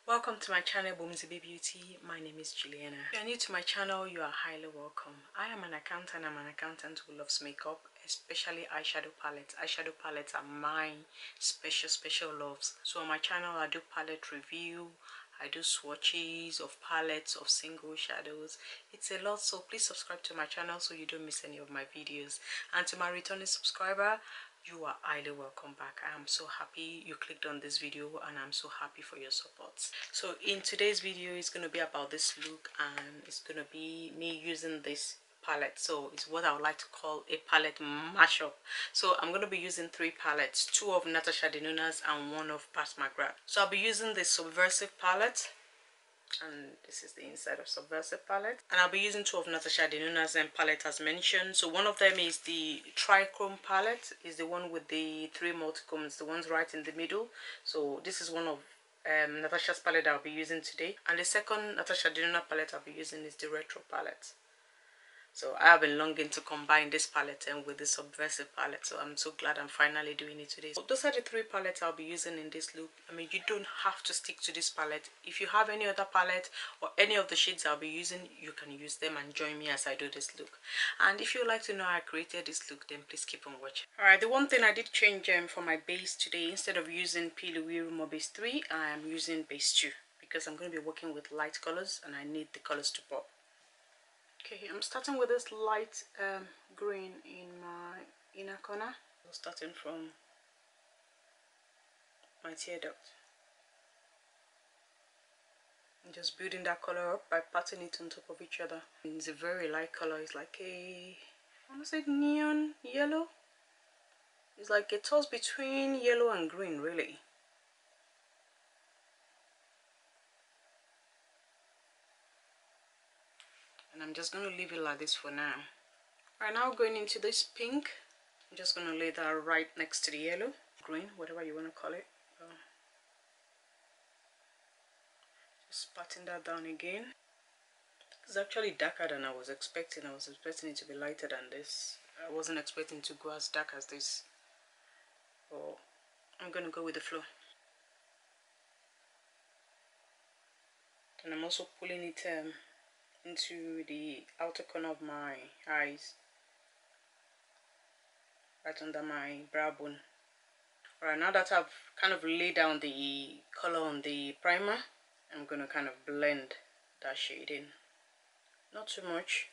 Welcome to my channel, Boomsy Beauty. My name is Juliana. If you are new to my channel, you are highly welcome. I am an accountant. I'm an accountant who loves makeup, especially eyeshadow palettes. Eyeshadow palettes are my special loves. So on my channel, I do palette review. I do swatches of palettes, of single shadows. It's a lot, so please subscribe to my channel so you don't miss any of my videos. And to my returning subscriber, you are highly welcome back. I am so happy you clicked on this video and I'm so happy for your support. So in today's video, it's going to be about this look, and it's going to be me using this palette. So it's what I would like to call a palette mashup. So I'm going to be using 3 palettes, 2 of Natasha Denona's and 1 of Mcgrath. So I'll be using the Subversive palette, and this is the inside of Subversive palette, and I'll be using 2 of Natasha Denona's palette as mentioned. So one of them is the Triochrome palette, is the one with the 3 multicombs, the ones right in the middle. So this is one of Natasha's palette I'll be using today, and the second Natasha Denona palette I'll be using is the Retro palette. So I have been longing to combine this palette and with the Subversive palette, so I'm so glad I'm finally doing it today. So those are the 3 palettes I'll be using in this look. I mean, you don't have to stick to this palette. If you have any other palette or any of the shades I'll be using, you can use them and join me as I do this look. And if you'd like to know how I created this look, then please keep on watching. Alright, the one thing I did change for my base today, instead of using P. Louis Rumor base 3, I am using base 2 because I'm going to be working with light colors and I need the colors to pop. Okay, I'm starting with this light green in my inner corner. So starting from my tear duct. I'm just building that color up by patting it on top of each other. It's a very light color. It's like a, I want to say neon yellow. It's like a toss between yellow and green, really. And I'm just going to leave it like this for now. Right now, going into this pink, I'm just going to lay that right next to the yellow, green, whatever you want to call it. Just patting that down again. It's actually darker than I was expecting. I was expecting it to be lighter than this. I wasn't expecting to go as dark as this. But I'm going to go with the flow. And I'm also pulling it into the outer corner of my eyes, right under my brow bone. Alright, now that I've kind of laid down the color on the primer, I'm going to kind of blend that shade in. Not too much.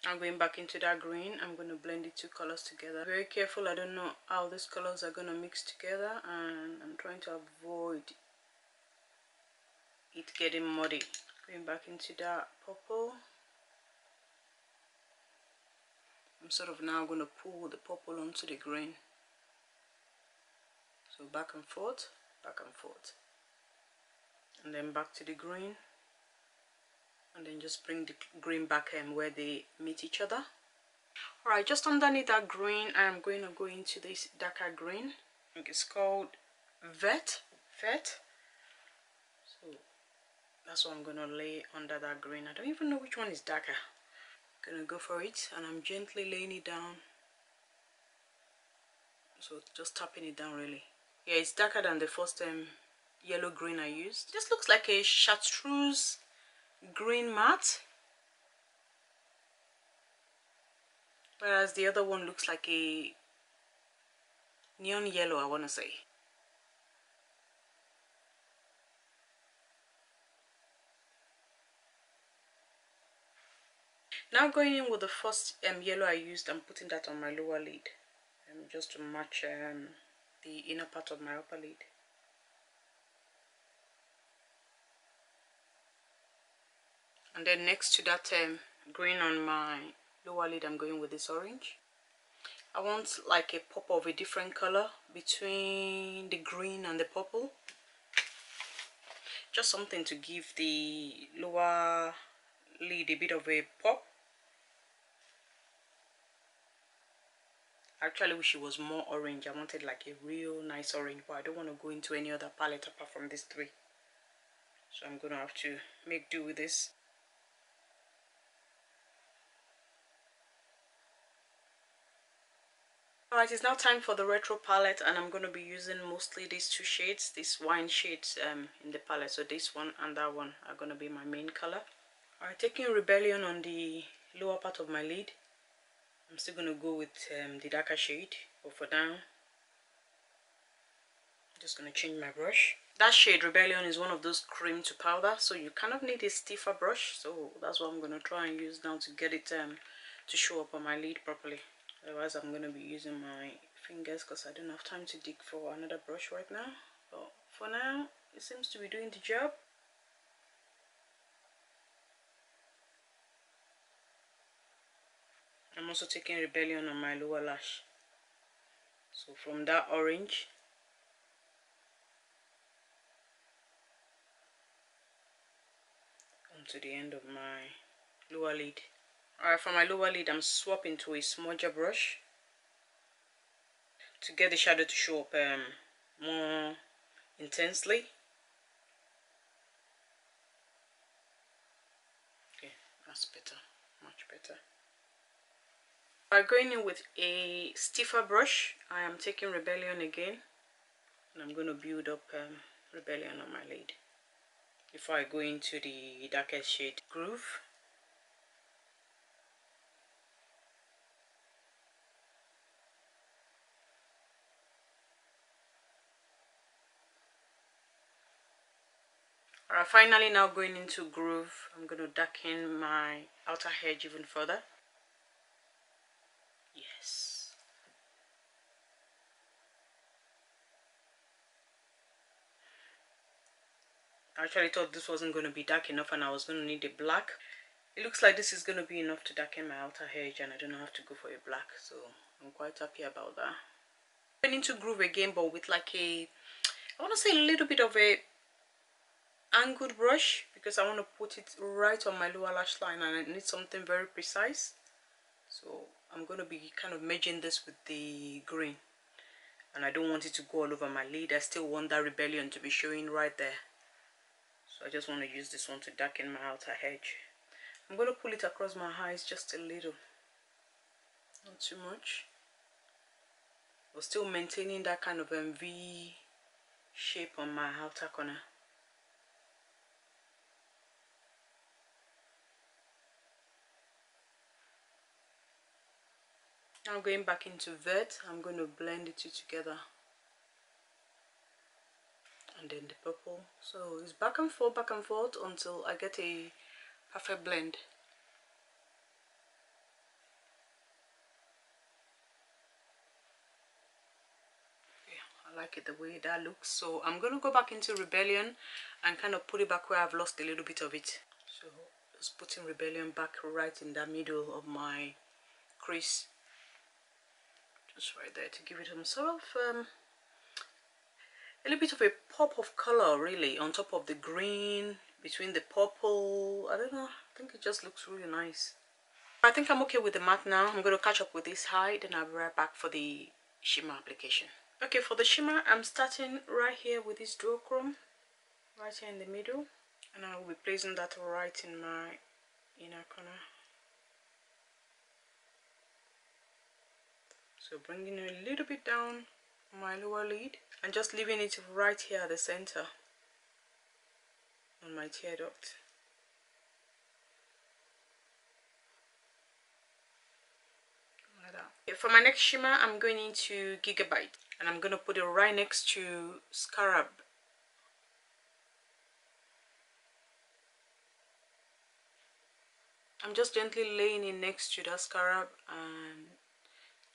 I'm going back into that green. I'm going to blend the 2 colors together. Very careful, I don't know how these colors are going to mix together, and I'm trying to avoid it getting muddy. Going back into that purple. I'm sort of now going to pull the purple onto the green. So back and forth, and then back to the green, and then just bring the green back where they meet each other. Alright, just underneath that green, I'm going to go into this darker green. I think it's called Vet. So that's what I'm going to lay under that green. I don't even know which one is darker. I'm going to go for it, and I'm gently laying it down. So just tapping it down really. Yeah, it's darker than the first yellow green I used. This looks like a chartreuse green matte, whereas the other one looks like a neon yellow, I want to say. Now going in with the first yellow I used, I'm putting that on my lower lid, just to match the inner part of my upper lid. And then next to that green on my lower lid, I'm going with this orange. I want like a pop of a different color between the green and the purple. Just something to give the lower lid a bit of a pop. I actually wish it was more orange. I wanted like a real nice orange, but I don't want to go into any other palette apart from these 3. So I'm going to have to make do with this. Alright, it's now time for the retro palette, and I'm going to be using mostly these two shades, these wine shades in the palette. So this one and that one are going to be my main color. Alright, taking Rebellion on the lower part of my lid. I'm still going to go with the darker shade, but for now, I'm just going to change my brush. That shade, Rebellion, is one of those cream to powder, so you kind of need a stiffer brush. So that's what I'm going to try and use now to get it to show up on my lid properly. Otherwise, I'm going to be using my fingers because I don't have time to dig for another brush right now. But for now, it seems to be doing the job. I'm also taking Rebellion on my lower lash. So from that orange, onto the end of my lower lid. Alright, for my lower lid, I'm swapping to a smudger brush to get the shadow to show up more intensely. Okay, that's better, much better. By going in with a stiffer brush, I am taking Rebellion again, and I'm going to build up Rebellion on my lid before I go into the darkest shade, Groove. Alright, finally now going into Groove, I'm going to darken my outer edge even further. Yes. I actually thought this wasn't going to be dark enough and I was going to need a black. It looks like this is going to be enough to darken my outer edge and I don't have to go for a black, so I'm quite happy about that. Going into Groove again, but with like I want to say a little bit of a angled brush, because I want to put it right on my lower lash line and I need something very precise. So I'm going to be kind of merging this with the green, and I don't want it to go all over my lid. I still want that Rebellion to be showing right there. So I just want to use this one to darken my outer edge. I'm going to pull it across my eyes just a little, not too much, but still maintaining that kind of V shape on my outer corner. Now going back into Vert, I'm going to blend the two together. And then the purple. So it's back and forth until I get a perfect blend. Yeah, I like it the way that looks. So I'm going to go back into Rebellion and kind of put it back where I've lost a little bit of it. So just putting Rebellion back right in the middle of my crease. Just right there to give it some sort of a little bit of a pop of color, really, on top of the green, between the purple. I don't know, I think it just looks really nice. I think I'm okay with the matte now. I'm going to catch up with this high, then I'll be right back for the shimmer application. Okay, for the shimmer, I'm starting right here with this duochrome, right here in the middle, and I will be placing that right in my inner corner. So bringing it a little bit down my lower lid and just leaving it right here at the center on my tear duct. Like that. Okay, for my next shimmer, I'm going into Gigabyte and I'm going to put it right next to Scarab. I'm just gently laying it next to that Scarab and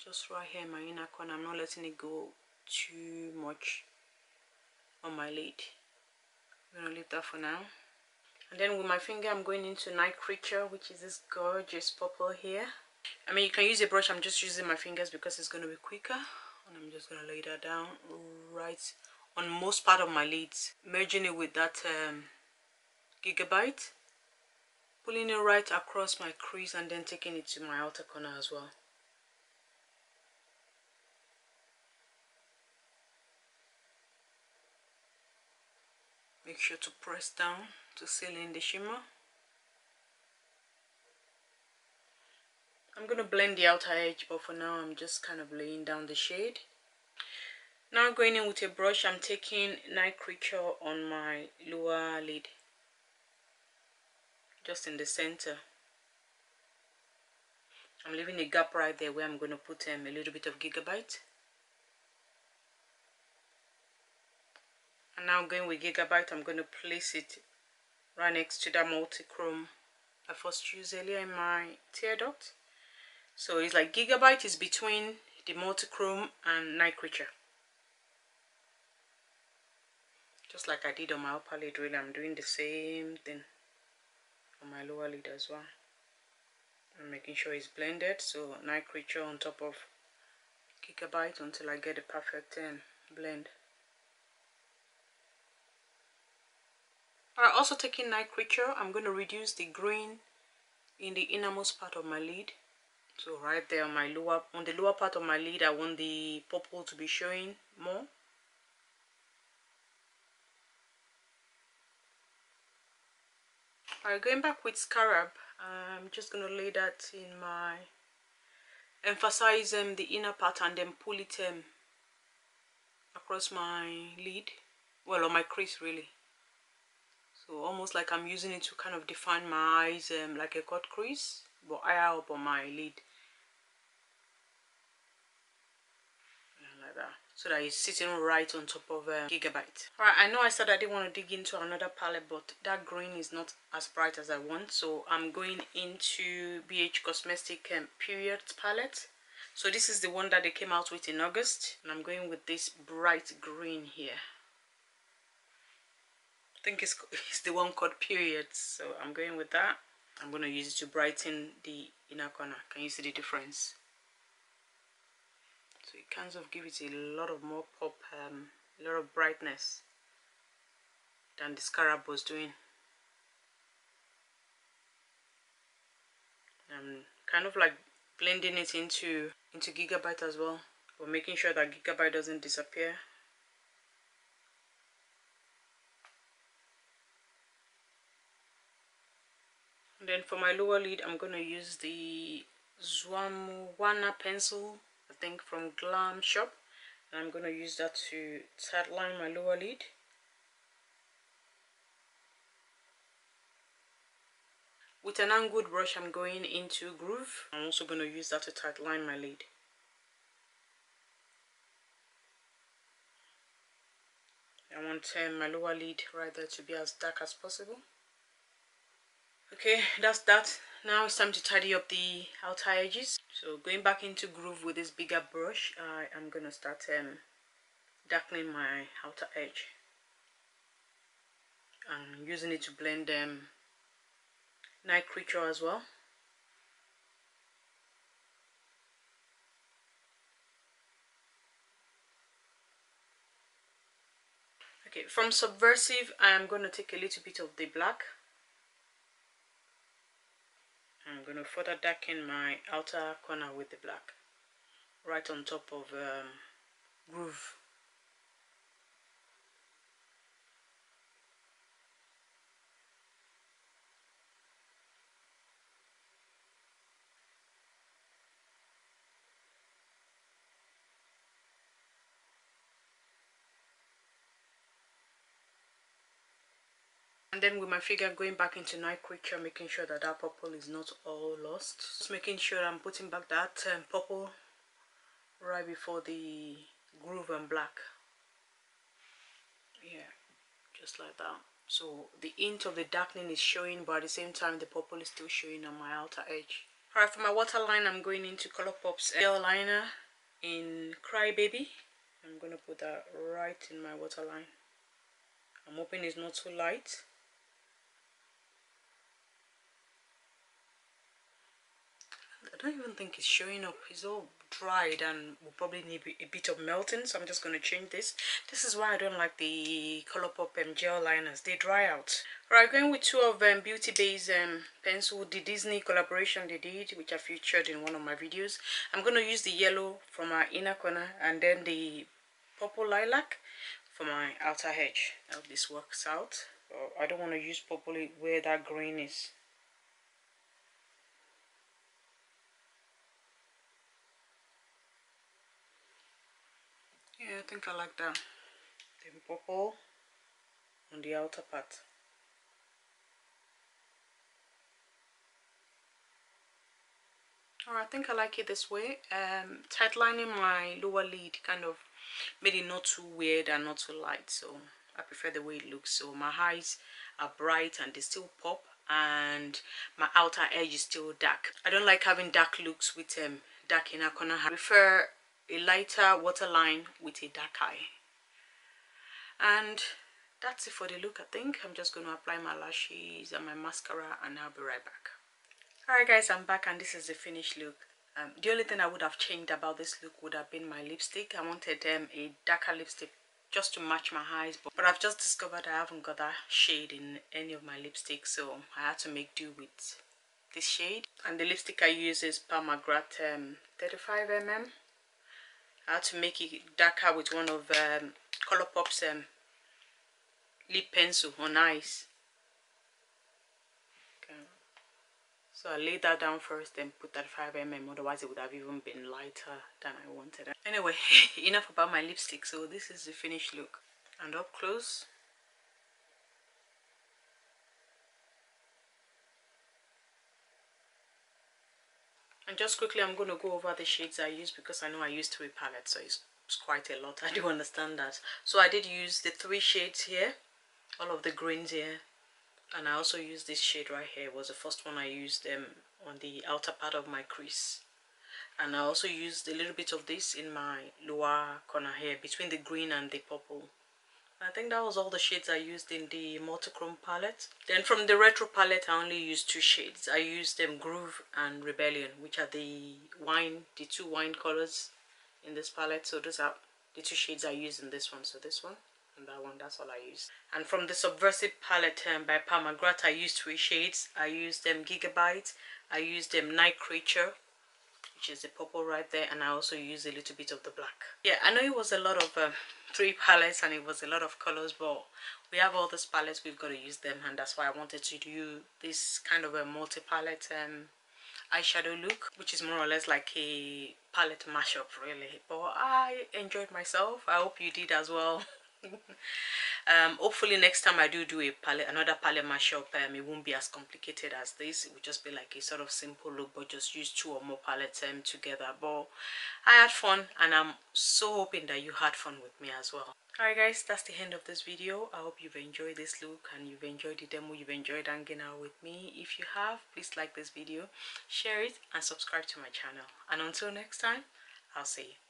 just right here in my inner corner. I'm not letting it go too much on my lid. I'm going to leave that for now. And then with my finger, I'm going into Night Creature, which is this gorgeous purple here. I mean, you can use a brush. I'm just using my fingers because it's going to be quicker. And I'm just going to lay that down right on most part of my lids. Merging it with that Gigabyte. Pulling it right across my crease and then taking it to my outer corner as well. Make sure to press down to seal in the shimmer. I'm going to blend the outer edge, but for now I'm just kind of laying down the shade. Now going in with a brush, I'm taking Night Creature on my lower lid, just in the center. I'm leaving a gap right there where I'm going to put a little bit of Gigabyte. And now going with Gigabyte, I'm going to place it right next to that multi-chrome I first used earlier in my tear duct. So it's like Gigabyte is between the multi-chrome and Night Creature. Just like I did on my upper lid, really, I'm doing the same thing on my lower lid as well. I'm making sure it's blended, so Night Creature on top of Gigabyte until I get the perfect blend. Alright, also taking Night Creature, I'm going to reduce the green in the innermost part of my lid. So right there on the lower part of my lid, I want the purple to be showing more. Alright, going back with Scarab, I'm just going to lay that in my, emphasize the inner part and then pull it across my lid, well, on my crease really. So almost like I'm using it to kind of define my eyes, like a cut crease, but higher up on my lid. Like that, so that it's sitting right on top of Gigabyte. Alright, I know I said I didn't want to dig into another palette, but that green is not as bright as I want, so I'm going into BH Cosmetic Periodt palette. So this is the one that they came out with in August, and I'm going with this bright green here. I think it's the one called Periods, so I'm going with that. I'm going to use it to brighten the inner corner. Can you see the difference? So it kind of gives it a lot of more pop, a lot of brightness than the Scarab was doing. I'm kind of like blending it into Gigabyte as well, but making sure that Gigabyte doesn't disappear. And then for my lower lid, I'm going to use the Uoma pencil, I think from Glam Shop, and I'm going to use that to tightline my lower lid. With an angled brush, I'm going into Groove. I'm also going to use that to tightline my lid. I want my lower lid right there to be as dark as possible. Okay, that's that. Now it's time to tidy up the outer edges. So going back into Groove with this bigger brush, I am going to start darkening my outer edge. I'm using it to blend Night Creature as well. Okay, from Subversive, I am going to take a little bit of the black. I'm going to further darken my outer corner with the black, right on top of Groove. And then with my finger going back into Night Creature, making sure that that purple is not all lost. Just making sure I'm putting back that purple right before the Groove and black. Yeah, just like that. So the hint of the darkening is showing, but at the same time the purple is still showing on my outer edge. Alright, for my waterline, I'm going into Colourpop's eyeliner in Cry Baby. I'm going to put that right in my waterline. I'm hoping it's not too light. I don't even think it's showing up. It's all dried and will probably need a bit of melting, so I'm just going to change this. This is why I don't like the Colourpop gel liners. They dry out. Alright, going with two of Beauty Bay's pencil, the Disney collaboration they did, which I featured in one of my videos. I'm going to use the yellow for my inner corner and then the purple lilac for my outer edge. I hope this works out. I don't want to use purple where that green is. Yeah, I think I like that. Then purple on the outer part. Alright, I think I like it this way. Tightlining my lower lid kind of made it not too weird and not too light, so I prefer the way it looks. So my eyes are bright and they still pop, and my outer edge is still dark. I don't like having dark looks with dark inner corner. I prefer a lighter waterline with a dark eye. And that's it for the look. I think I'm just going to apply my lashes and my mascara, and I'll be right back. Alright guys, I'm back and this is the finished look. The only thing I would have changed about this look would have been my lipstick. I wanted a darker lipstick just to match my eyes, but I've just discovered I haven't got that shade in any of my lipsticks, so I had to make do with this shade. And the lipstick I use is Mcgrath 35mm. I had to make it darker with one of Colourpop's lip pencil on ice. Okay. So I laid that down first, then put that 5mm, otherwise it would have even been lighter than I wanted. Anyway, enough about my lipstick. So this is the finished look. And up close. And just quickly, I'm going to go over the shades I used, because I know I used 3 palettes, so it's quite a lot. I do understand that. So I did use the 3 shades here, all of the greens here. And I also used this shade right here. It was the first one I used on the outer part of my crease. And I also used a little bit of this in my lower corner here, between the green and the purple. I think that was all the shades I used in the multichrome palette. Then from the retro palette, I only used 2 shades. I used Groove and Rebellion, which are the 2 wine colors in this palette. So those are the 2 shades I used in this one. So this one and that one, that's all I used. And from the Subversive palette by Mcgrath, I used 3 shades. I used Gigabyte, I used Night Creature, which is the purple right there, and I also used a little bit of the black. Yeah, I know it was a lot of 3 palettes and it was a lot of colors, but we have all these palettes, we've got to use them, and that's why I wanted to do this kind of a multi-palette eyeshadow look, which is more or less like a palette mashup really. But I enjoyed myself. I hope you did as well. Hopefully next time I do another palette mashup, it won't be as complicated as this. It would just be like a sort of simple look, but just use 2 or more palettes together. But I had fun, and I'm so hoping that you had fun with me as well. Alright guys, that's the end of this video. I hope you've enjoyed this look and you've enjoyed the demo, you've enjoyed hanging out with me. If you have, please like this video, share it, and subscribe to my channel. And until next time, I'll see you.